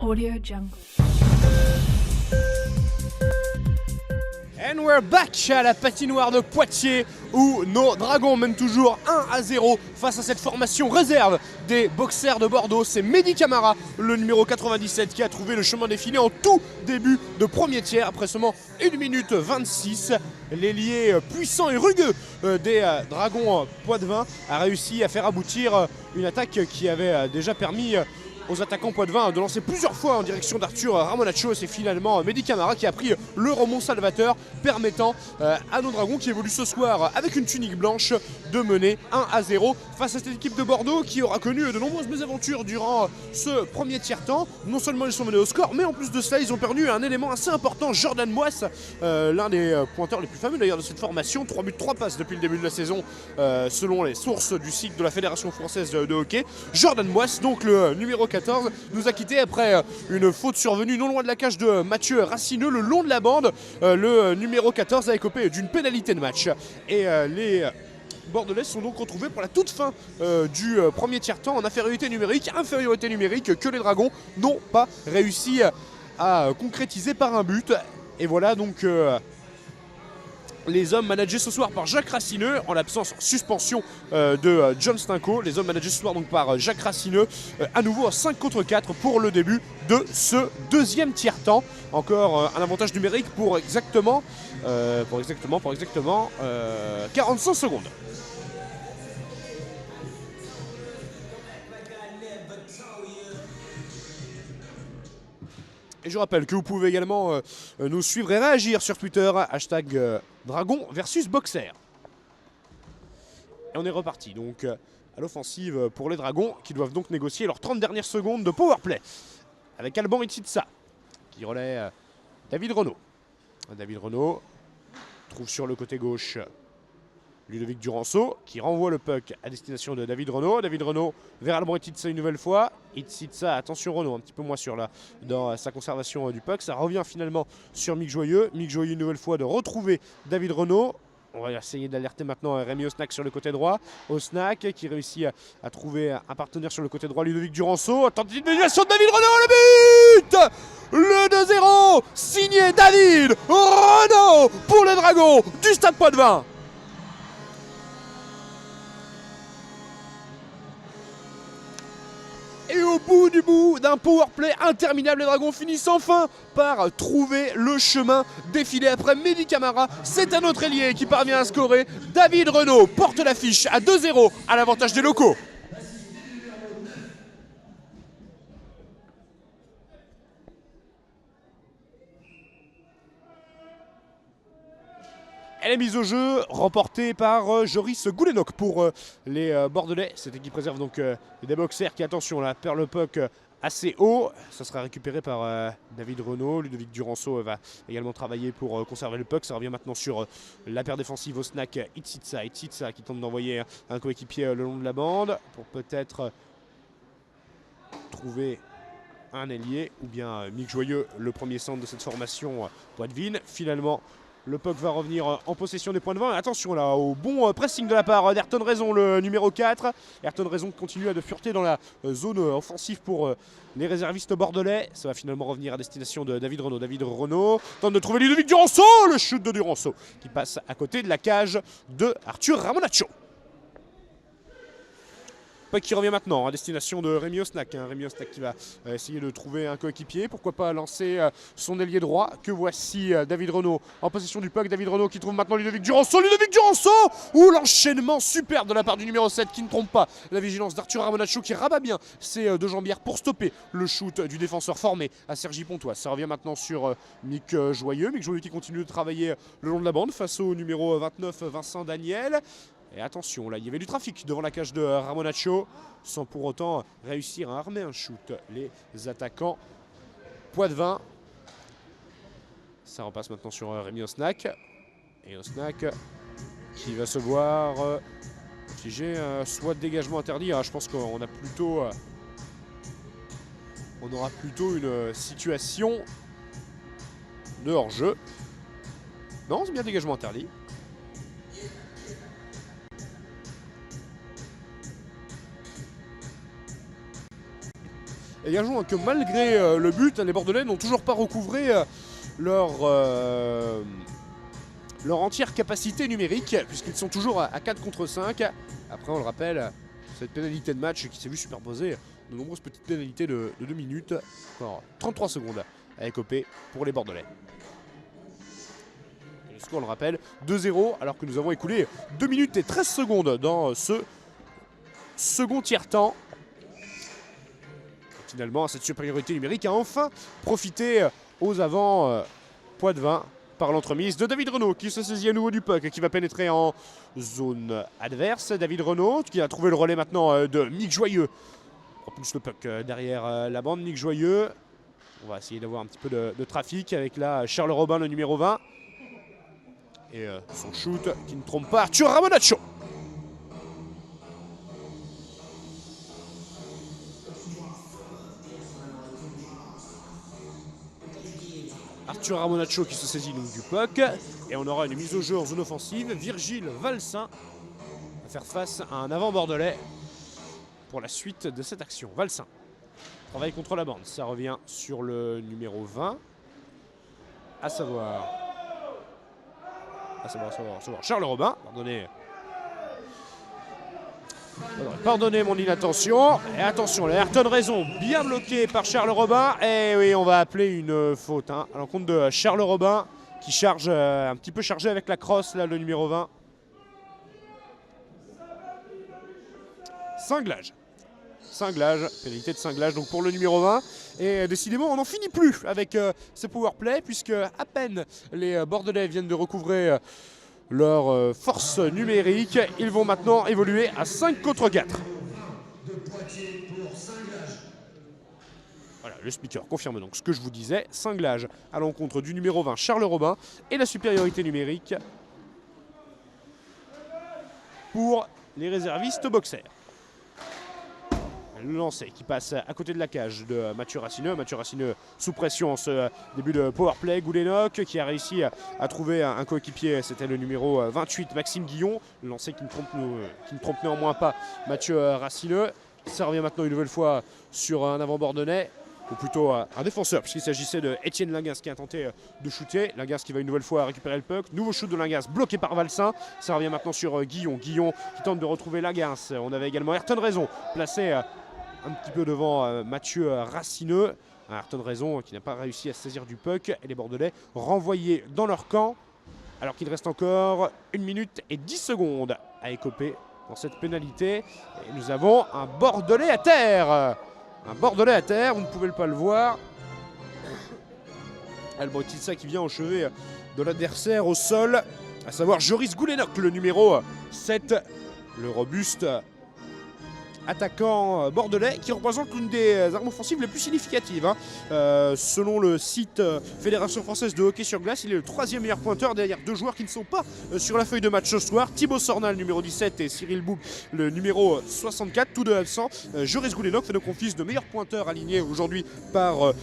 Audio Jungle. And we're back à la patinoire de Poitiers où nos Dragons mènent toujours 1-0 face à cette formation réserve des boxers de Bordeaux. C'est Mehdi Camara, le numéro 97, qui a trouvé le chemin défilé en tout début de premier tiers après seulement 1 minute 26. L'ailier puissant et rugueux des Dragons Poitevin a réussi à faire aboutir une attaque qui avait déjà permis aux attaquants Poitevin de lancer plusieurs fois en direction d'Arthur Ramonaccio. C'est finalement Mehdi Camara qui a pris le remont salvateur, permettant à nos Dragons qui évoluent ce soir avec une tunique blanche de mener 1-0 face à cette équipe de Bordeaux qui aura connu de nombreuses mésaventures durant ce premier tiers-temps. Non seulement ils sont menés au score, mais en plus de cela ils ont perdu un élément assez important, Jordan Moisse, l'un des pointeurs les plus fameux d'ailleurs de cette formation. 3 buts, 3 passes depuis le début de la saison selon les sources du site de la Fédération Française de Hockey. Jordan Moisse, donc le numéro 14, nous a quitté après une faute survenue non loin de la cage de Mathieu Racineux le long de la bande. Le numéro 14 a écopé d'une pénalité de match et les Bordelais sont donc retrouvés pour la toute fin du premier tiers-temps en infériorité numérique que les Dragons n'ont pas réussi à concrétiser par un but. Et voilà donc les hommes managés ce soir par Jacques Racineux, en l'absence en suspension de John Stinco. Les hommes managés ce soir donc par Jacques Racineux, à nouveau à 5 contre 4 pour le début de ce deuxième tiers-temps. Encore un avantage numérique pour exactement 45 secondes. Et je rappelle que vous pouvez également nous suivre et réagir sur Twitter, hashtag Dragon versus Boxer. Et on est reparti donc à l'offensive pour les Dragons qui doivent donc négocier leurs 30 dernières secondes de powerplay. Avec Alban Itsitsa qui relaie David Renaud. David Renaud trouve sur le côté gauche Ludovic Duranceau qui renvoie le puck à destination de David Renaud. David Renaud vers Alban Itsitsa une nouvelle fois. Itsitsa, attention Renaud, un petit peu moins sûr là dans sa conservation du puck. Ça revient finalement sur Mick Joyeux. Mick Joyeux une nouvelle fois de retrouver David Renaud. On va essayer d'alerter maintenant Rémi Osnack sur le côté droit. Osnack qui réussit à trouver un partenaire sur le côté droit, Ludovic Duranceau. Tentative de déviation de David Renaud, le but! Le 2-0 signé David Renaud pour les Dragons du Stade Poitevin. Et au bout d'un powerplay interminable, les Dragons finissent enfin par trouver le chemin défilé après Mehdi Camara. C'est un autre ailier qui parvient à scorer. David Renaud porte l'affiche à 2-0 à l'avantage des locaux. Elle est mise au jeu, remportée par Joris Goulenok pour les Bordelais. Cette équipe réserve donc des boxers qui, attention, là, perd le puck assez haut. Ça sera récupéré par David Renaud. Ludovic Duranceau va également travailler pour conserver le puck. Ça revient maintenant sur la paire défensive au snack Itsitsa. Itsitsa qui tente d'envoyer un coéquipier le long de la bande pour peut-être trouver un ailier ou bien Mick Joyeux, le premier centre de cette formation Poitevin. Finalement, le puck va revenir en possession des points de vin. Attention là au bon pressing de la part d'Ayrton Raison, le numéro 4. Ayrton Raison continue à de fureter dans la zone offensive pour les réservistes bordelais. Ça va finalement revenir à destination de David Renaud. David Renaud tente de trouver Ludovic Duranceau. Le shoot de Duranceau qui passe à côté de la cage de Arthur Ramonaccio. Puck qui revient maintenant à destination de Rémi Osnack. Rémi Osnack qui va essayer de trouver un coéquipier. Pourquoi pas lancer son ailier droit. Que voici David Renaud en possession du puck. David Renaud qui trouve maintenant Ludovic Duranceau. Ludovic Duranceau! Ouh, l'enchaînement superbe de la part du numéro 7 qui ne trompe pas la vigilance d'Arthur Ramonaccio qui rabat bien ses deux jambières pour stopper le shoot du défenseur formé à Cergy-Pontoise. Ça revient maintenant sur Mick Joyeux. Mick Joyeux qui continue de travailler le long de la bande face au numéro 29 Vincent Daniel. Et attention, là, il y avait du trafic devant la cage de Ramonaccio, sans pour autant réussir à armer un shoot. Les attaquants Poitevin. Ça repasse maintenant sur Rémi Osnack. Et Osnack qui va se voir figer soit de dégagement interdit. Je pense qu'on a plutôt, on aura plutôt une situation de hors-jeu. Non, c'est bien dégagement interdit. Et gageons que malgré le but, les Bordelais n'ont toujours pas recouvré leur entière capacité numérique, puisqu'ils sont toujours à 4 contre 5. Après, on le rappelle, cette pénalité de match qui s'est vue superposer de nombreuses petites pénalités de 2 minutes. Encore 33 secondes à écoper pour les Bordelais. Et le score, on le rappelle, 2-0, alors que nous avons écoulé 2 minutes et 13 secondes dans ce second tiers-temps. Finalement, cette supériorité numérique a enfin profité aux avants Poitevin par l'entremise de David Renaud qui se saisit à nouveau du puck et qui va pénétrer en zone adverse. David Renaud qui a trouvé le relais maintenant de Mick Joyeux. On propulse le puck derrière la bande. Mick Joyeux. On va essayer d'avoir un petit peu de trafic avec là Charles Robin, le numéro 20. Et son shoot qui ne trompe pas, Arthur Ramonaccio. Arthur Ramonaccio qui se saisit donc du puck. Et on aura une mise au jeu en zone offensive. Virgile Valsin va faire face à un avant bordelais pour la suite de cette action. Valsin travaille contre la bande. Ça revient sur le numéro 20. À savoir Charles Robin. Pardonnez mon inattention. Et attention, la Ayrton Raison bien bloqué par Charles Robin. Et oui, on va appeler une faute à l'encontre de Charles Robin qui charge un petit peu chargé avec la crosse, là, le numéro 20. Cinglage, pénalité de cinglage donc pour le numéro 20. Et décidément, on n'en finit plus avec ces powerplay, puisque à peine les Bordelais viennent de recouvrer leur force numérique. Ils vont maintenant évoluer à 5 contre 4. Voilà, le speaker confirme donc ce que je vous disais. Cinglage à l'encontre du numéro 20 Charles Robin et la supériorité numérique pour les réservistes boxers. Le lancer qui passe à côté de la cage de Mathieu Raccineux. Mathieu Raccineux sous pression en ce début de powerplay. Goulenok qui a réussi à trouver un coéquipier, c'était le numéro 28 Maxime Guillon. Le lancer qui ne trompe néanmoins pas Mathieu Raccineux. Ça revient maintenant une nouvelle fois sur un avant bordelais, ou plutôt un défenseur, puisqu'il s'agissait de Étienne Lingas qui a tenté de shooter. Lingas qui va une nouvelle fois récupérer le puck. Nouveau shoot de Lingas bloqué par Valsin. Ça revient maintenant sur Guillon. Guillon qui tente de retrouver Lingas. On avait également Ayrton Raison placé un petit peu devant Mathieu Raccineux. Ayrton Raison qui n'a pas réussi à se saisir du puck. Et les Bordelais renvoyés dans leur camp. Alors qu'il reste encore 1 minute et 10 secondes à écoper dans cette pénalité. Et nous avons un Bordelais à terre. Un Bordelais à terre, vous ne pouvez pas le voir. Albrotitsa qui vient au chevet de l'adversaire au sol. À savoir Joris Goulenok, le numéro 7. Le robuste attaquant bordelais qui représente l'une des armes offensives les plus significatives. Selon le site Fédération Française de Hockey sur Glace, il est le 3e meilleur pointeur derrière 2 joueurs qui ne sont pas sur la feuille de match ce soir. Thibaut Sornal, numéro 17, et Cyril Boub, le numéro 64, tous deux absents. Joris Goulenok fait donc office de meilleur pointeur aligné aujourd'hui par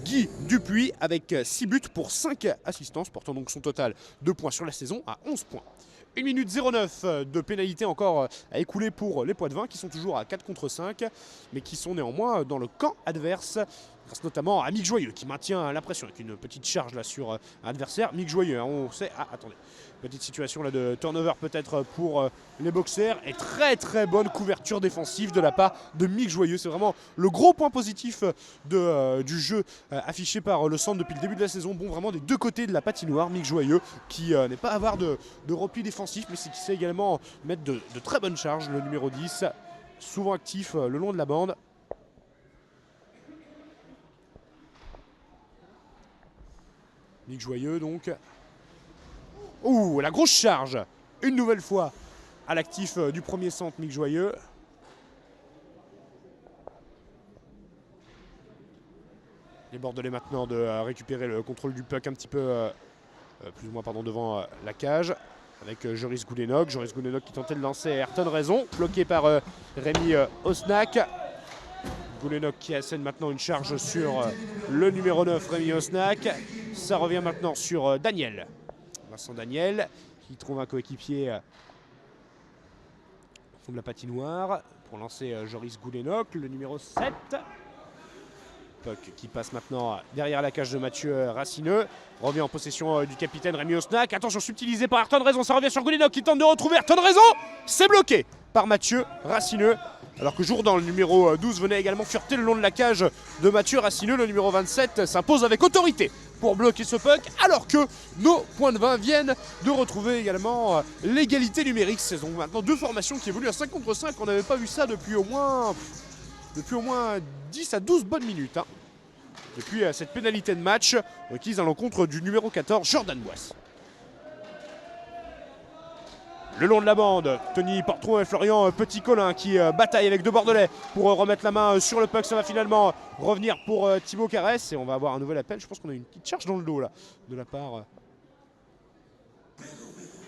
Guy Dupuis avec 6 buts pour 5 assistances, portant donc son total de points sur la saison à 11 points. 1 minute 09 de pénalité encore à écouler pour les Poitevins qui sont toujours à 4 contre 5 mais qui sont néanmoins dans le camp adverse grâce notamment à Mick Joyeux qui maintient la pression avec une petite charge là sur un adversaire. Mick Joyeux, on sait, attendez, petite situation là de turnover peut-être pour les boxers et très bonne couverture défensive de la part de Mick Joyeux. C'est vraiment le gros point positif du jeu affiché par le centre depuis le début de la saison. Bon, vraiment des deux côtés de la patinoire, Mick Joyeux qui n'est pas avare de repli défensif mais qui sait également mettre de très bonnes charges. Le numéro 10, souvent actif le long de la bande. Mick Joyeux donc. Ouh, la grosse charge. Une nouvelle fois à l'actif du premier centre, Mick Joyeux. Les Bordelais maintenant de récupérer le contrôle du puck un petit peu, plus ou moins devant la cage. Avec Joris Goulenok. Joris Goulenok qui tentait de lancer Ayrton Raison. Bloqué par Rémi Osnak. Goulenok qui assène maintenant une charge sur le numéro 9, Rémi Osnak. Ça revient maintenant sur Daniel. Vincent Daniel qui trouve un coéquipier au fond de la patinoire pour lancer Joris Goulenok, le numéro 7. Puck qui passe maintenant derrière la cage de Mathieu Racineux. Revient en possession du capitaine Rémi Osnac. Attention, subtilisé par Ayrton Raison. Ça revient sur Goulinok qui tente de retrouver Ayrton Raison. C'est bloqué par Mathieu Racineux. Alors que Jourdan, le numéro 12, venait également fureter le long de la cage de Mathieu Racineux. Le numéro 27 s'impose avec autorité pour bloquer ce puck. Alors que nos points de 20 viennent de retrouver également l'égalité numérique. C'est donc maintenant deux formations qui évoluent à 5 contre 5. On n'avait pas vu ça depuis au moins 10 à 12 bonnes minutes. Depuis cette pénalité de match requise à l'encontre du numéro 14, Jordan Boisse. Le long de la bande, Tony Portron et Florian Petit-Colin qui bataillent avec deux Bordelais pour remettre la main sur le puck. Ça va finalement revenir pour Thibaut Caresse et on va avoir un nouvel appel. Je pense qu'on a une petite charge dans le dos là, de la part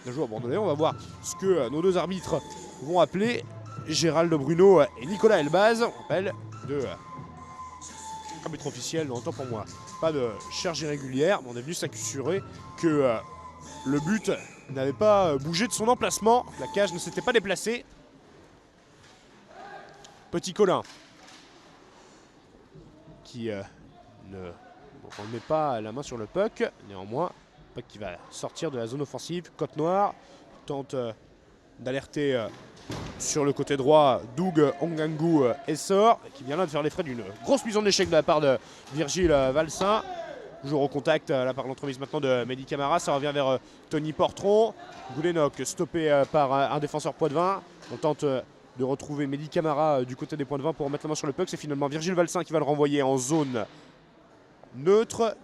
d'un joueur bordelais. On va voir ce que nos deux arbitres vont appeler. Gérald Bruno et Nicolas Elbaz. On rappelle de arbitre officiel, en temps pour moi. Pas de charge irrégulière, mais on est venu s'assurer que le but n'avait pas bougé de son emplacement. La cage ne s'était pas déplacée. Petit-Colin qui ne remet pas la main sur le puck. Néanmoins, puck qui va sortir de la zone offensive. Côte-Noire tente d'alerter sur le côté droit Doug Ongangu Essor qui vient là de faire les frais d'une grosse mise en échec de la part de Virgile Valsin. Toujours au contact là par l'entremise maintenant de Mehdi Camara. Ça revient vers Tony Portron. Goulenok stoppé par un défenseur Poitvin. On tente de retrouver Mehdi Camara du côté des points de 20 pour mettre la main sur le puck. C'est finalement Virgile Valsin qui va le renvoyer en zone neutre.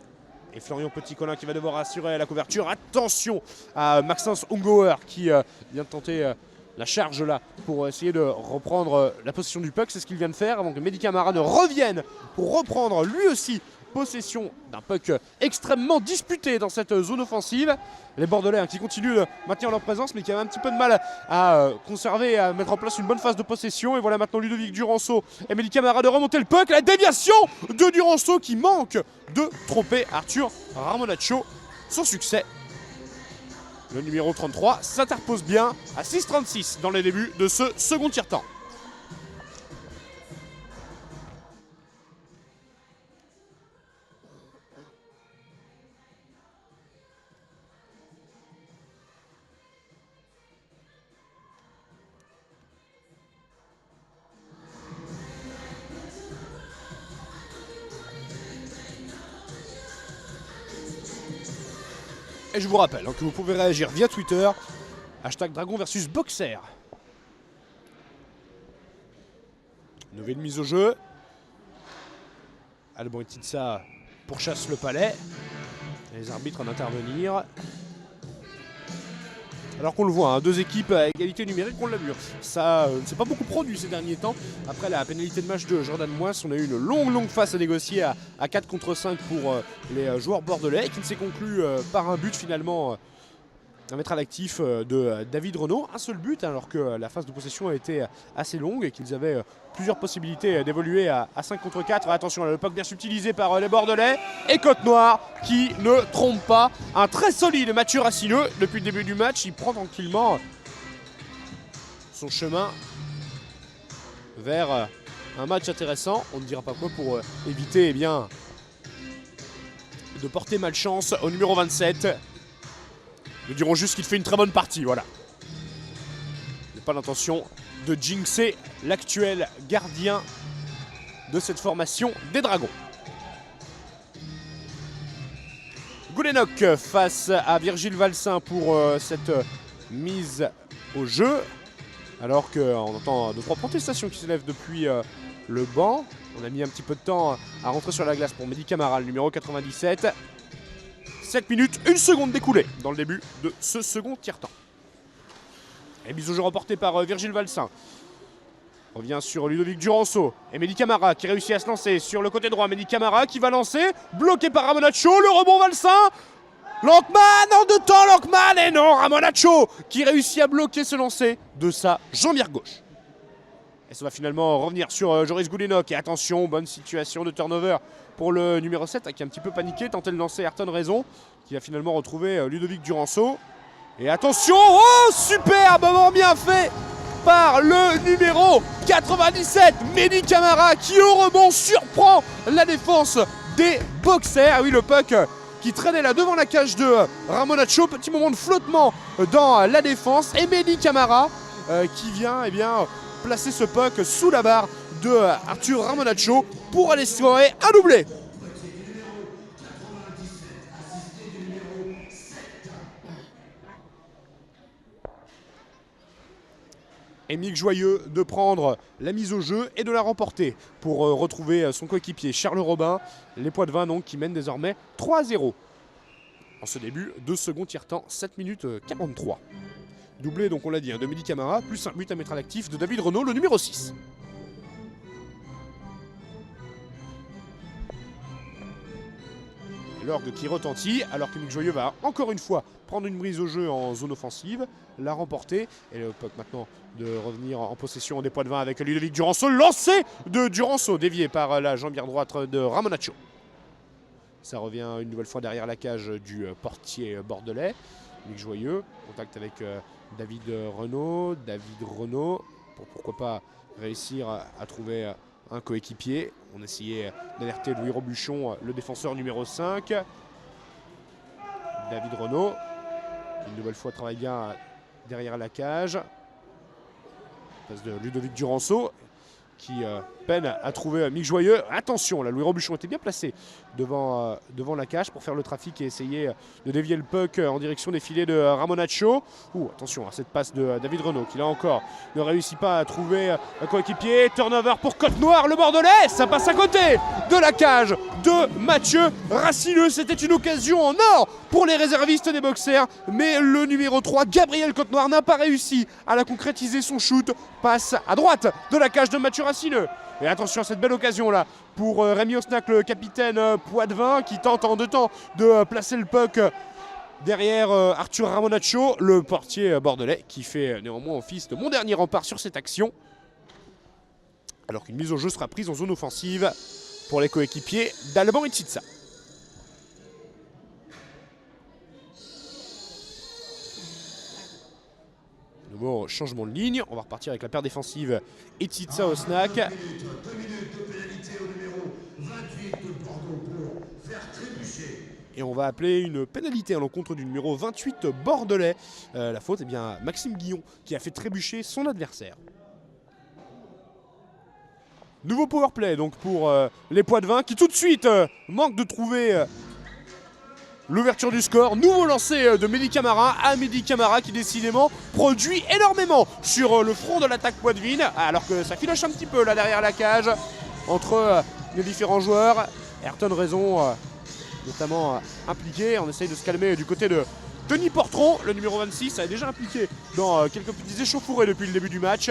Et Florian Petit-Colin qui va devoir assurer la couverture. Attention à Maxence Ungauer qui vient de tenter la charge là pour essayer de reprendre la possession du puck. C'est ce qu'il vient de faire avant que Mehdi Camara ne revienne pour reprendre lui aussi possession d'un puck extrêmement disputé dans cette zone offensive. Les Bordelais qui continuent de maintenir leur présence mais qui avaient un petit peu de mal à conserver, à mettre en place une bonne phase de possession. Et voilà maintenant Ludovic Duranceau et Mehdi Camara de remonter le puck. La déviation de Duranceau qui manque de tromper Arthur Ramonaccio. Sans succès. Le numéro 33 s'interpose bien à 6,36 dans les débuts de ce second tiers-temps. Et je vous rappelle que vous pouvez réagir via Twitter, hashtag Dragon versus Boxer. Nouvelle mise au jeu. Alban Etitsa pourchasse le palais. Les arbitres en intervenir. Alors qu'on le voit, deux équipes à égalité numérique, on l'a vu. Ça ne s'est pas beaucoup produit ces derniers temps. Après la pénalité de match de Jordan Moisse, on a eu une longue phase à négocier à 4 contre 5 pour les joueurs bordelais, qui ne s'est conclu par un but finalement à mettre à l'actif de David Renaud. Un seul but, alors que la phase de possession a été assez longue et qu'ils avaient plusieurs possibilités d'évoluer à 5 contre 4. Attention, le puck bien subtilisé par les Bordelais. Et Côte-Noire qui ne trompe pas. Un très solide Mathieu Racineux depuis le début du match. Il prend tranquillement son chemin vers un match intéressant. On ne dira pas quoi pour éviter de porter malchance au numéro 27. Nous dirons juste qu'il fait une très bonne partie, voilà. Il n'a pas l'intention de jinxer l'actuel gardien de cette formation des Dragons. Goulenok face à Virgile Valsin pour cette mise au jeu. Alors qu'on entend 2-3 protestations qui s'élèvent depuis le banc. On a mis un petit peu de temps à rentrer sur la glace pour Mehdi Camara, le numéro 97. 7 minutes, 1 seconde d'écoulée dans le début de ce second tiers-temps. Et mise au jeu remportée par Virgile Valsin. On revient sur Ludovic Duranceau et Mehdi Camara qui réussit à se lancer sur le côté droit. Mehdi Camara qui va lancer, bloqué par Ramonaccio, le rebond Valsin. Lankman en 2 temps, Lankman, et non, Ramonaccio qui réussit à bloquer ce lancer de sa jambière gauche. Et ça va finalement revenir sur Joris Goulenok. Et attention, bonne situation de turnover pour le numéro 7 qui est un petit peu paniqué. Tentait de lancer Ayrton Raison qui va finalement retrouver Ludovic Duranceau. Et attention, oh superbement bien fait par le numéro 97, Mehdi Camara, qui au rebond surprend la défense des Boxers. Ah oui, le puck qui traînait là devant la cage de Ramonaccio. Petit moment de flottement dans la défense. Et Mehdi Camara qui vient placer ce puck sous la barre de Arthur Ramonaccio pour aller scorer un doublé. Et Mick Joyeux de prendre la mise au jeu et de la remporter pour retrouver son coéquipier Charles Robin. Les Poitevins donc qui mènent désormais 3-0 en ce début de second tiers-temps, 7 minutes 43. Doublé, donc on l'a dit, de Mehdi Camara, plus un but à mettre à l'actif de David Renaud, le numéro 6. L'orgue qui retentit, alors que Mick Joyeux va encore une fois prendre une brise au jeu en zone offensive, la remporter. Et le puck maintenant de revenir en possession des Poitevins avec Ludovic Duranceau. Lancé de Duranceau, dévié par la jambière droite de Ramonaccio. Ça revient une nouvelle fois derrière la cage du portier bordelais. Mick Joyeux, contact avec David Renaud. Pour pourquoi pas réussir à trouver un coéquipier. On essayait d'alerter Louis Robuchon, le défenseur numéro 5. David Renaud, qui une nouvelle fois travaille bien derrière la cage. Passe de Ludovic Duranceau, qui peine à trouver Mick Joyeux. Attention, là, Louis Robuchon était bien placé devant la cage pour faire le trafic et essayer de dévier le puck en direction des filets de Ramonaccio. Attention à cette passe de David Renaud, qui là encore ne réussit pas à trouver un coéquipier. Turnover pour Côte-Noire, le Bordelais. Ça passe à côté de la cage de Mathieu Racileux. C'était une occasion en or pour les réservistes des Boxers, mais le numéro 3, Gabriel Côte-Noire, n'a pas réussi à la concrétiser. Son shoot passe à droite de la cage de Mathieu Racileux. Et attention à cette belle occasion là pour Rémi Osnac, le capitaine Poitevin, qui tente en deux temps de placer le puck derrière Arthur Ramonaccio, le portier bordelais, qui fait néanmoins office de mon dernier rempart sur cette action. Alors qu'une mise au jeu sera prise en zone offensive pour les coéquipiers d'Alban Ititsa. Nouveau changement de ligne, on va repartir avec la paire défensive Ititsa Osnac. Et on va appeler une pénalité à l'encontre du numéro 28 bordelais. La faute, Maxime Guillon, qui a fait trébucher son adversaire. Nouveau powerplay donc pour les Poitevins, qui tout de suite manquent de trouver l'ouverture du score. Nouveau lancé de Mehdi Camara à Mehdi Camara, qui décidément produit énormément sur le front de l'attaque poitevine, alors que ça filoche un petit peu là derrière la cage entre les différents joueurs. Ayrton Raison notamment impliqué. On essaye de se calmer du côté de Tony Portron, le numéro 26, est déjà impliqué dans quelques petits échauffourées depuis le début du match.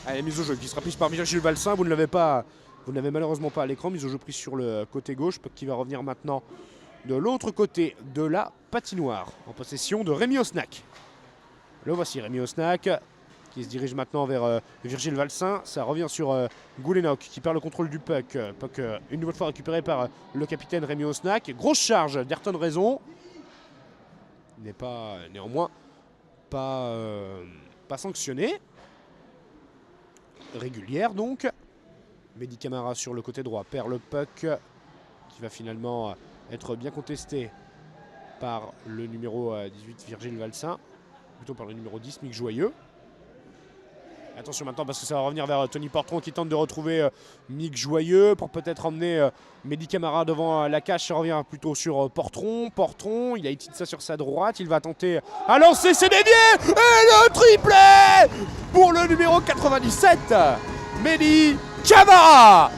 Allez, mise au jeu qui sera prise par Virgile Valsin. Vous ne l'avez malheureusement pas à l'écran. Mise au jeu prise sur le côté gauche, qui va revenir maintenant de l'autre côté de la patinoire, en possession de Rémi Osnac. Le voici, Rémi Osnac, qui se dirige maintenant vers Virgile Valsin. Ça revient sur Goulenok, qui perd le contrôle du puck. Puck une nouvelle fois récupéré par le capitaine Rémi Osnac. Grosse charge d'Ayrton Raison. Il n'est pas, néanmoins, pas sanctionné. Régulière donc. Mehdi Camara sur le côté droit perd le puck, qui va finalement être bien contesté par le numéro 18 Virgile Valsin, plutôt par le numéro 10 Mick Joyeux. Attention maintenant, parce que ça va revenir vers Tony Portron, qui tente de retrouver Mick Joyeux pour peut-être emmener Mehdi Camara devant la cage. Ça revient plutôt sur Portron. Il a Ititsa sur sa droite, il va tenter à lancer, c'est dévié, et le triplé pour le numéro 97 Mehdi Camara.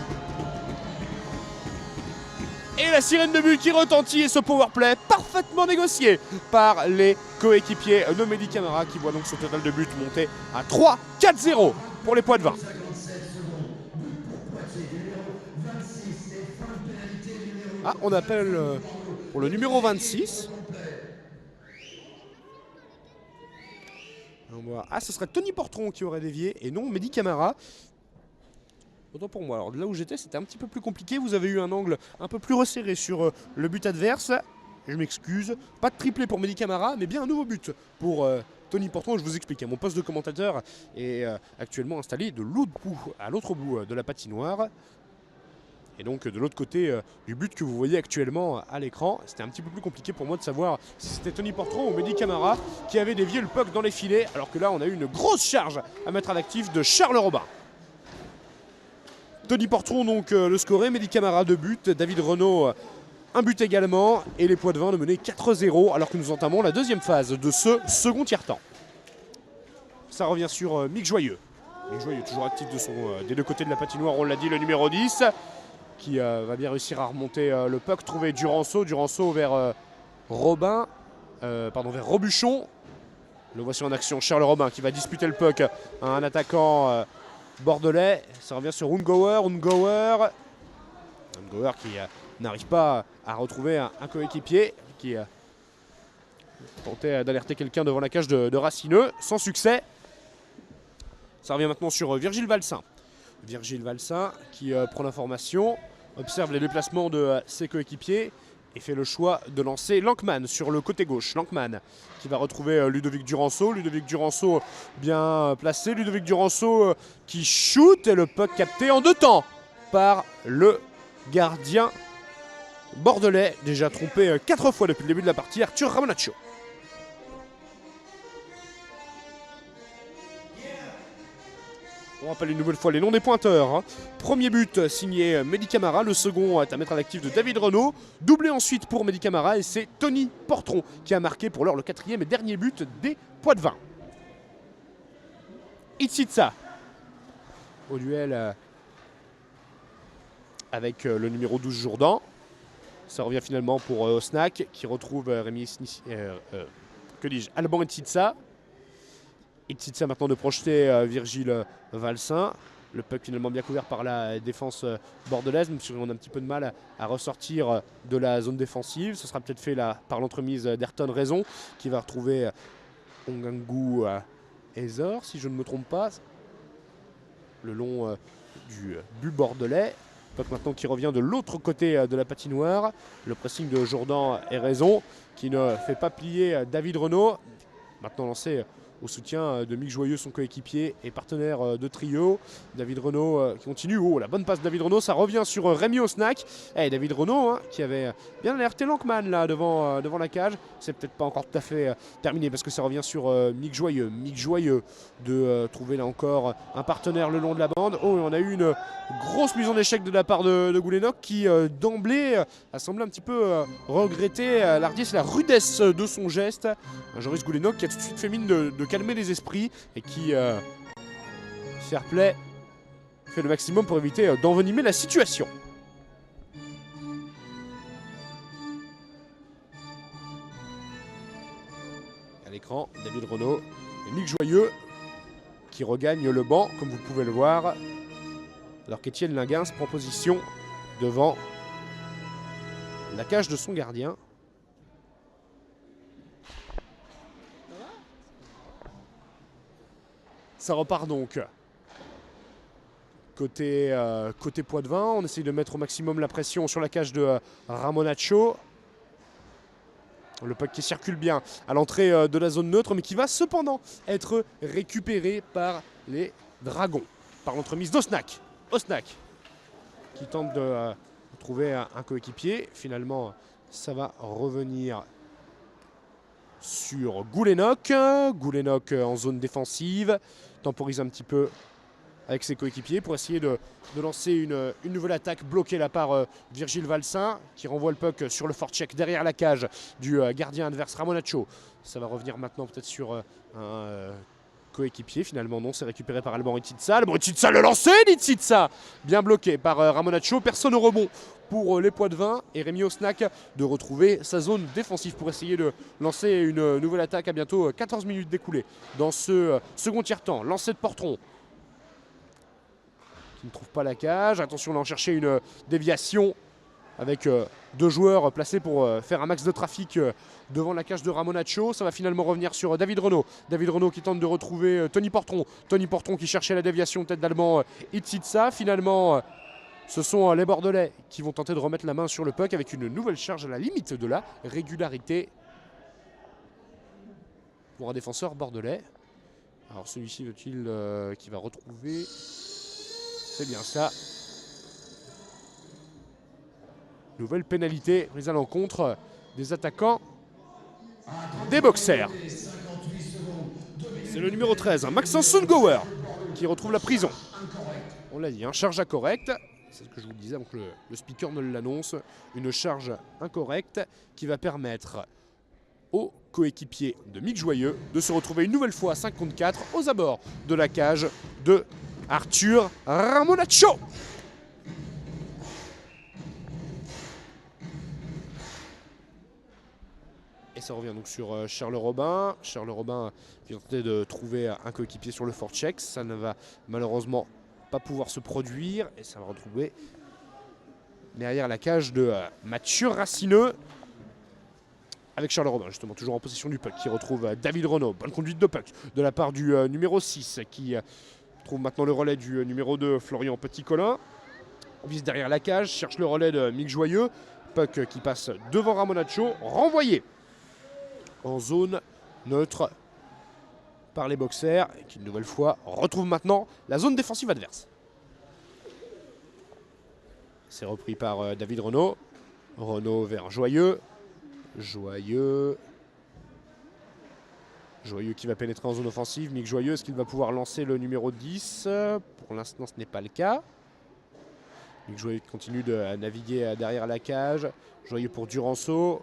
Et la sirène de but qui retentit, et ce powerplay parfaitement négocié par les coéquipiers de Mehdi Camara, qui voit donc son total de but monter à 3-4-0 pour les Poitevins. Ah, on appelle pour le numéro 26. Ah, ce serait Tony Portron qui aurait dévié et non Mehdi Camara. Autant pour moi. Alors de là où j'étais, c'était un petit peu plus compliqué. Vous avez eu un angle un peu plus resserré sur le but adverse. Je m'excuse. Pas de triplé pour Mehdi Camara, mais bien un nouveau but pour Tony Portron. Je vous explique. Mon poste de commentateur est actuellement installé de l'autre bout, à l'autre bout de la patinoire. Et donc de l'autre côté du but que vous voyez actuellement à l'écran. C'était un petit peu plus compliqué pour moi de savoir si c'était Tony Portron ou Mehdi Camara qui avait dévié le puck dans les filets. Alors que là, on a eu une grosse charge à mettre à l'actif de Charles Robin. Tony Portron donc le scoré, Mehdi Camara 2 buts, David Renaud un but également et les Poitevins de mener 4-0 alors que nous entamons la deuxième phase de ce second tiers-temps. Ça revient sur Mick Joyeux. Mick Joyeux toujours actif des deux côtés de la patinoire, on l'a dit, le numéro 10 qui va bien réussir à remonter le puck, trouver Duranceau vers vers Robuchon. Le voici en action, Charles Robin qui va disputer le puck à un attaquant bordelais. Ça revient sur Ungauer qui n'arrive pas à retrouver un coéquipier, qui tentait d'alerter quelqu'un devant la cage de Racineux, sans succès. Ça revient maintenant sur Virgile Valsin. Virgile Valsin qui prend l'information, observe les déplacements de ses coéquipiers et fait le choix de lancer Lankman sur le côté gauche. Lankman qui va retrouver Ludovic Duranceau. Ludovic Duranceau bien placé. Ludovic Duranceau qui shoot et le puck capté en 2 temps par le gardien bordelais. Déjà trompé 4 fois depuis le début de la partie, Arthur Ramonaccio. On rappelle une nouvelle fois les noms des pointeurs. Premier but signé Mehdi Camara, le second est à mettre à l'actif de David Renaud. Doublé ensuite pour Mehdi Camara et c'est Tony Portron qui a marqué pour l'heure le 4e et dernier but des Poitevins. Itsitsa au duel avec le numéro 12 Jourdan. Ça revient finalement pour Osnac qui retrouve Alban Itsitsa. Itsitsa maintenant de projeter Virgile Valsin. Le puck finalement bien couvert par la défense bordelaise, même si on a un petit peu de mal à ressortir de la zone défensive. Ce sera peut-être fait là par l'entremise d'Ayrton Raison qui va retrouver Ongangu Ezor, si je ne me trompe pas, le long du but bordelais. Puck maintenant qui revient de l'autre côté de la patinoire. Le pressing de Jourdan et Raison qui ne fait pas plier David Renaud. Maintenant lancé au soutien de Mick Joyeux, son coéquipier et partenaire de trio. David Renaud qui continue. Oh, la bonne passe de David Renaud. Ça revient sur Rémi Osnac. Et David Renaud qui avait bien alerté Lankman là devant la cage. C'est peut-être pas encore tout à fait terminé parce que ça revient sur Mick Joyeux. Mick Joyeux de trouver là encore un partenaire le long de la bande. Oh, et on a eu une grosse mise en échec de la part de Goulenok qui d'emblée a semblé un petit peu regretter l'ardiesse et la rudesse de son geste. Joris Goulenok qui a tout de suite fait mine de calmer les esprits et qui, fair play, fait le maximum pour éviter d'envenimer la situation. À l'écran, David Renaud et Mick Joyeux qui regagnent le banc, comme vous pouvez le voir, alors qu'Étienne Linguins prend position devant la cage de son gardien. Ça repart donc côté Poitevin. On essaye de mettre au maximum la pression sur la cage de Ramonaccio. Le puck qui circule bien à l'entrée de la zone neutre, mais qui va cependant être récupéré par les Dragons, par l'entremise d'Osnac. Osnac qui tente de trouver un coéquipier. Finalement, ça va revenir sur Goulenok. Goulenok en zone défensive. Temporise un petit peu avec ses coéquipiers pour essayer de lancer une nouvelle attaque bloquée là par Virgile Valsin qui renvoie le puck sur le forecheck derrière la cage du gardien adverse Ramonaccio. Ça va revenir maintenant peut-être sur un coéquipier. Finalement non, c'est récupéré par Alban Itsitsa. Alban Itsitsa, le lancer d'Itsitsa, bien bloqué par Ramonaccio. Personne au rebond pour les Poitevins et Rémi Osnac de retrouver sa zone défensive pour essayer de lancer une nouvelle attaque à bientôt 14 minutes d'écoulées dans ce second tiers-temps. Lancé de Portron qui ne trouve pas la cage. Attention, on va en chercher une déviation avec deux joueurs placés pour faire un max de trafic devant la cage de Ramonaccio. Ça va finalement revenir sur David Renaud. David Renaud qui tente de retrouver Tony Portron. Tony Portron qui cherchait la déviation tête d'Allemand Itsitsa. Finalement, ce sont les Bordelais qui vont tenter de remettre la main sur le puck avec une nouvelle charge à la limite de la régularité pour un défenseur bordelais. Alors celui-ci veut-il qui va retrouver... C'est bien ça. Nouvelle pénalité prise à l'encontre des attaquants des Boxers. C'est le numéro 13, Maxence Sundgauer, qui retrouve la prison. On l'a dit, charge incorrecte. C'est ce que je vous disais avant que le speaker ne l'annonce. Une charge incorrecte qui va permettre aux coéquipiers de Mick Joyeux de se retrouver une nouvelle fois à 5 contre 4 aux abords de la cage de Arthur Ramonaccio. Et ça revient donc sur Charles Robin. Charles Robin qui tentait de trouver un coéquipier sur le forecheck. Ça ne va malheureusement pas pouvoir se produire. Et ça va retrouver derrière la cage de Mathieu Racineux. Avec Charles Robin, justement, toujours en possession du puck, qui retrouve David Renaud. Bonne conduite de puck de la part du numéro 6, qui trouve maintenant le relais du numéro 2, Florian Petit-Colin. Vise derrière la cage, cherche le relais de Mick Joyeux. Puck qui passe devant Ramonaccio, renvoyé en zone neutre par les Boxers, et qui une nouvelle fois retrouve maintenant la zone défensive adverse. C'est repris par David Renaud. Renaud vers Joyeux. Joyeux qui va pénétrer en zone offensive. Mick Joyeux, est-ce qu'il va pouvoir lancer le numéro 10? Pour l'instant, ce n'est pas le cas. Mick Joyeux continue de naviguer derrière la cage. Joyeux pour Duranceau.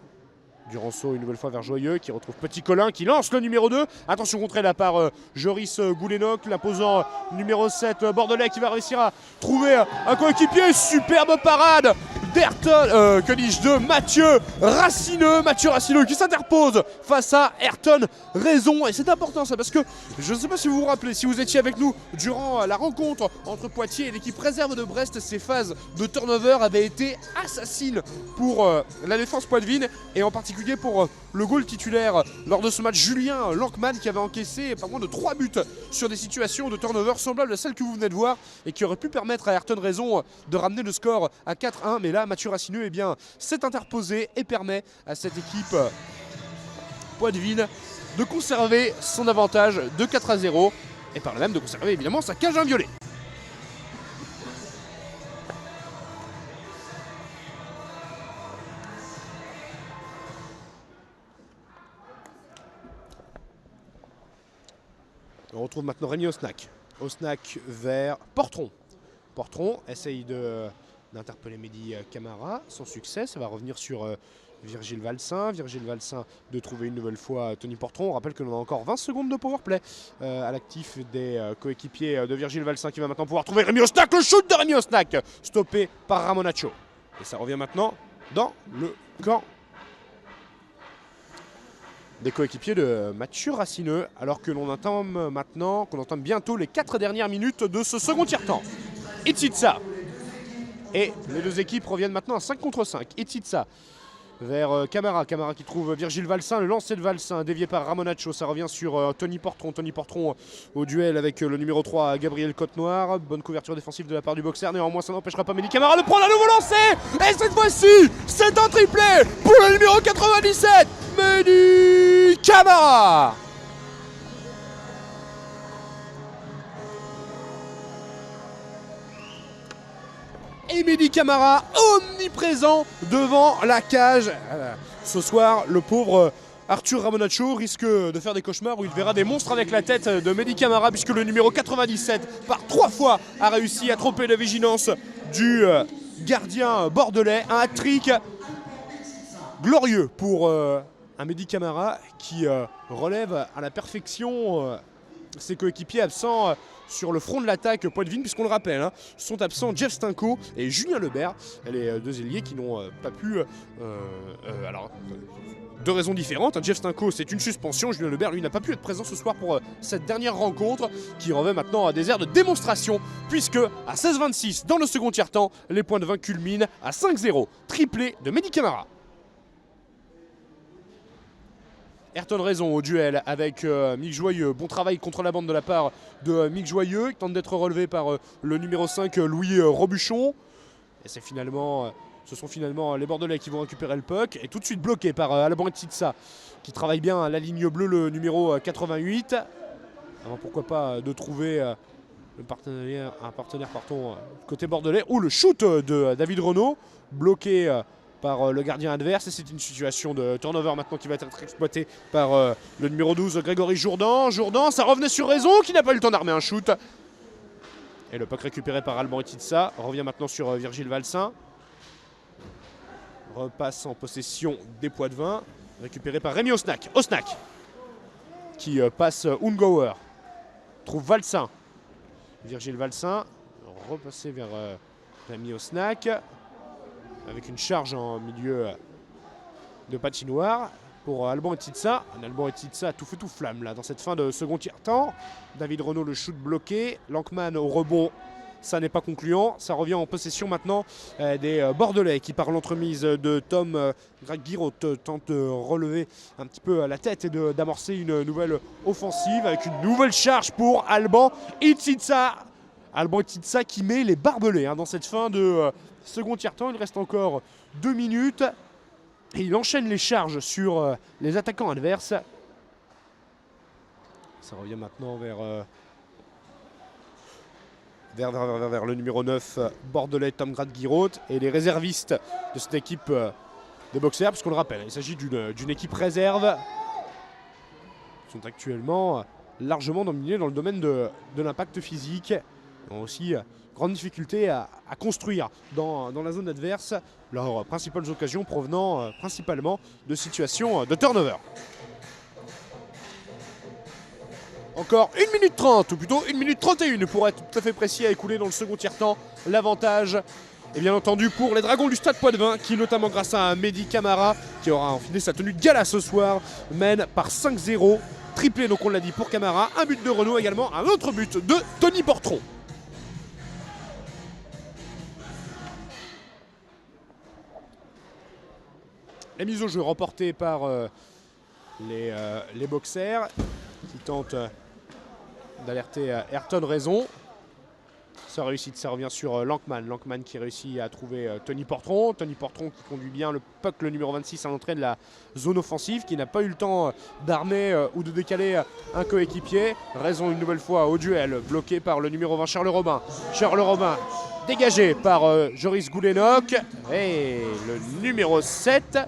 Duranceau une nouvelle fois vers Joyeux qui retrouve Petit-Colin qui lance le numéro 2. Attention contrée là par Joris Goulenok, l'imposant numéro 7 bordelais qui va réussir à trouver un coéquipier. Superbe parade d'Ayrton, que dis-je, de Mathieu Racineux. Mathieu Racineux qui s'interpose face à Ayrton Raison. Et c'est important ça parce que je ne sais pas si vous vous rappelez, si vous étiez avec nous durant la rencontre entre Poitiers et l'équipe réserve de Brest, ces phases de turnover avaient été assassines pour la défense poitevine et en particulier pour le goal titulaire lors de ce match. Julien Lankman qui avait encaissé pas moins de 3 buts sur des situations de turnover semblables à celles que vous venez de voir et qui auraient pu permettre à Ayrton Raison de ramener le score à 4-1. Mais là, Mathieu Racineux s'est interposé et permet à cette équipe poitevine de conserver son avantage de 4-0 et par là même de conserver évidemment sa cage inviolée. On retrouve maintenant Rémi Osnac. Osnac vers Portron. Portron essaye d'interpeller Mehdi Camara. Sans succès, ça va revenir sur Virgile Valsin. Virgile Valsin de trouver une nouvelle fois Tony Portron. On rappelle que l'on a encore 20 secondes de powerplay à l'actif des coéquipiers de Virgile Valsin qui va maintenant pouvoir trouver Rémi Osnac. Le shoot de Rémi Osnac stoppé par Ramonaccio. Et ça revient maintenant dans le camp des coéquipiers de Mathieu Racineux, alors que l'on entame maintenant, qu'on entame bientôt les 4 dernières minutes de ce second tiers-temps. Itsitsa. Et les deux équipes reviennent maintenant à 5 contre 5. Itsitsa vers Camara. Camara qui trouve Virgile Valsin. Le lancer de Valsin dévié par Ramonaccio. Ça revient sur Tony Portron. Tony Portron au duel avec le numéro 3, Gabriel Côte-Noire. Bonne couverture défensive de la part du boxer. Néanmoins, ça n'empêchera pas Mehdi Camara de prendre un nouveau lancer. Et cette fois-ci, c'est un triplé pour le numéro 97, Mehdi Camara. Et Mehdi Camara omniprésent devant la cage. Ce soir, le pauvre Arthur Ramonaccio risque de faire des cauchemars où il verra des monstres avec la tête de Mehdi Camara, puisque le numéro 97, par 3 fois, a réussi à tromper la vigilance du gardien bordelais. Un hat-trick glorieux pour un Mehdi Camara qui relève à la perfection ses coéquipiers absents sur le front de l'attaque Poitevin, puisqu'on le rappelle, hein, sont absents Jeff Stinko et Julien Lebert, les deux ailiers qui n'ont pas pu... deux raisons différentes. Jeff Stinko, c'est une suspension. Julien Lebert, lui, n'a pas pu être présent ce soir pour cette dernière rencontre qui revêt maintenant à des airs de démonstration, puisque à 16-26 dans le second tiers-temps, les points de 20 culminent à 5-0. Triplé de Mehdi Camara. Ayrton Raison au duel avec Mick Joyeux. Bon travail contre la bande de la part de Mick Joyeux, qui tente d'être relevé par le numéro 5, Louis Robuchon. Et c'est finalement... Ce sont finalement les Bordelais qui vont récupérer le puck et tout de suite bloqué par Alban Etitsa qui travaille bien la ligne bleue, le numéro 88. Alors pourquoi pas de trouver un partenaire côté bordelais. Ou le shoot de David Renaud bloqué par le gardien adverse. Et c'est une situation de turnover maintenant qui va être exploitée par le numéro 12, Grégory Jourdan. Jourdan, ça revenait sur Raison qui n'a pas eu le temps d'armer un shoot. Et le puck récupéré par Alban Etitsa revient maintenant sur Virgile Valsin. Repasse en possession des Poitevins, récupéré par Rémi Osnack. Osnack qui passe Ungauer, trouve Valsin. Virgile Valsin, repassé vers Rémi Osnack, avec une charge en milieu de patinoire pour Alban Etitsa. Un Alban Etitsa tout feu tout flamme là dans cette fin de second tiers-temps. David Renaud, le shoot bloqué. Lankman au rebond. Ça n'est pas concluant, ça revient en possession maintenant des Bordelais qui, par l'entremise de Tom Guiraud, tentent de relever un petit peu la tête et d'amorcer une nouvelle offensive avec une nouvelle charge pour Alban Etitsa. Alban Etitsa qui met les barbelés dans cette fin de second tiers-temps. Il reste encore 2 minutes et il enchaîne les charges sur les attaquants adverses. Ça revient maintenant vers le numéro 9 bordelais Tom Guiraud et les réservistes de cette équipe de boxeurs, puisqu'on le rappelle, il s'agit d'une équipe réserve. Ils sont actuellement largement dominés dans le domaine de l'impact physique. Ils ont aussi grande difficulté à construire dans la zone adverse, leurs principales occasions provenant principalement de situations de turnover. Encore 1 minute 30, ou plutôt 1 minute 31 pour être tout à fait précis à écouler dans le second tiers-temps. L'avantage est bien entendu pour les Dragons du Stade Poitevin qui, notamment grâce à Mehdi Camara, qui aura enfilé sa tenue de gala ce soir, mène par 5-0. Triplé, donc on l'a dit, pour Camara. Un but de Renaud également, un autre but de Tony Portron. La mise au jeu remportée par les boxers qui tentent d'alerter Ayrton Raison. Ça réussit, ça revient sur Lankman. Lankman qui réussit à trouver Tony Portron. Tony Portron qui conduit bien le puck, le numéro 26, à l'entrée de la zone offensive, qui n'a pas eu le temps d'armer ou de décaler un coéquipier. Raison une nouvelle fois au duel, bloqué par le numéro 20, Charles Robin. Charles Robin dégagé par Joris Goulenok. Et le numéro 7.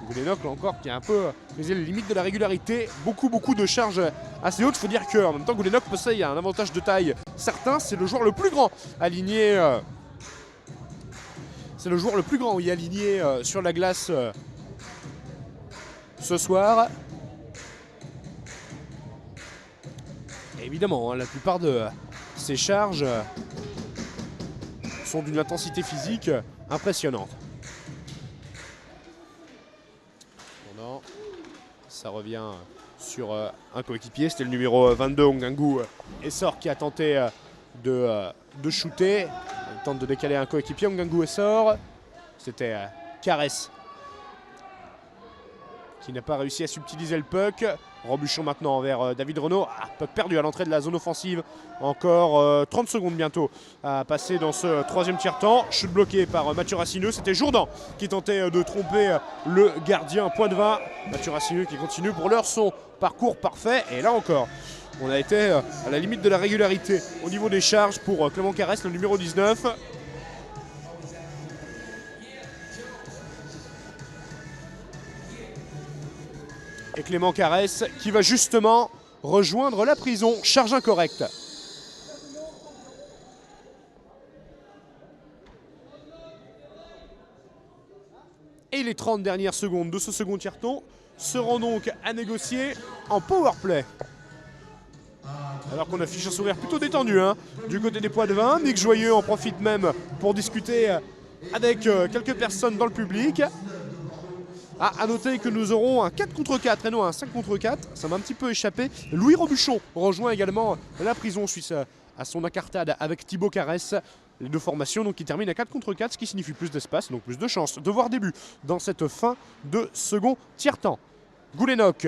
Goulenok là encore qui a un peu brisé les limites de la régularité, beaucoup de charges assez hautes. Il faut dire qu'en même temps Goulenok possède un avantage de taille certain, c'est le joueur le plus grand aligné sur la glace ce soir. Et évidemment la plupart de ces charges sont d'une intensité physique impressionnante. Ça revient sur un coéquipier, c'était le numéro 22, Ongangu Essor, qui a tenté de shooter. Il tente de décaler un coéquipier, Ongangu Essor. C'était Caresse qui n'a pas réussi à subtiliser le puck. Robuchon maintenant vers David Renaud. Puck perdu à l'entrée de la zone offensive. Encore 30 secondes bientôt à passer dans ce troisième tiers-temps. Chute bloqué par Mathieu Raccineux. C'était Jourdan qui tentait de tromper le gardien Poitevin. Mathieu Raccineux qui continue pour l'heure son parcours parfait. Et là encore, on a été à la limite de la régularité au niveau des charges pour Clément Caresse, le numéro 19. Et Clément Caresse qui va justement rejoindre la prison. Charge incorrecte. Et les 30 dernières secondes de ce second tiers-temps seront donc à négocier en powerplay. Alors qu'on affiche un sourire plutôt détendu du côté des poids de vin. Nick Joyeux en profite même pour discuter avec quelques personnes dans le public. À noter que nous aurons un 4 contre 4 et non un 5 contre 4. Ça m'a un petit peu échappé. Louis Robuchon rejoint également la prison suisse à son incartade avec Thibaut Carès. Les deux formations donc, qui terminent à 4 contre 4, ce qui signifie plus d'espace, donc plus de chances de voir début dans cette fin de second tiers-temps. Goulenok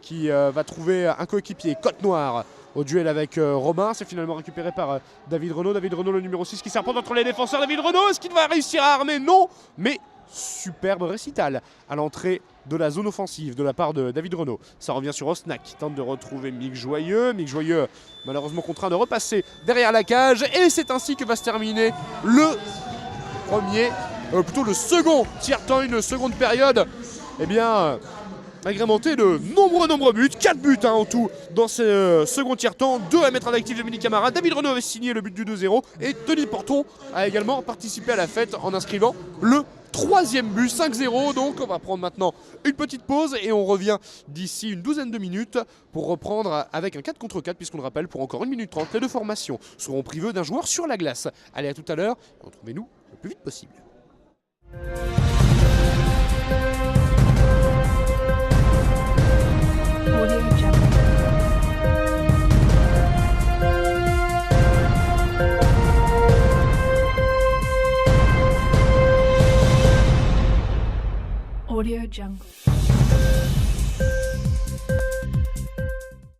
qui va trouver un coéquipier, Côte Noire, au duel avec Robin. C'est finalement récupéré par David Renaud. David Renaud, le numéro 6 qui serpente entre les défenseurs. David Renaud, est-ce qu'il va réussir à armer? Non, mais superbe récital à l'entrée de la zone offensive de la part de David Renaud. Ça revient sur Osnak qui tente de retrouver Mick Joyeux. Mick Joyeux malheureusement contraint de repasser derrière la cage. Et c'est ainsi que va se terminer le second tiers-temps, une seconde période. Eh bien, agrémenté de nombreux buts, 4 buts en tout dans ce second tiers-temps, 2 à mettre en actif de Mehdi Camara. David Renaud avait signé le but du 2-0 et Denis Porton a également participé à la fête en inscrivant le 3e but, 5-0. Donc on va prendre maintenant une petite pause et on revient d'ici une douzaine de minutes pour reprendre avec un 4 contre 4, puisqu'on le rappelle, pour encore 1 minute 30, les deux formations seront privées d'un joueur sur la glace. Allez, à tout à l'heure, retrouvez-nous le plus vite possible. Audio Jungle.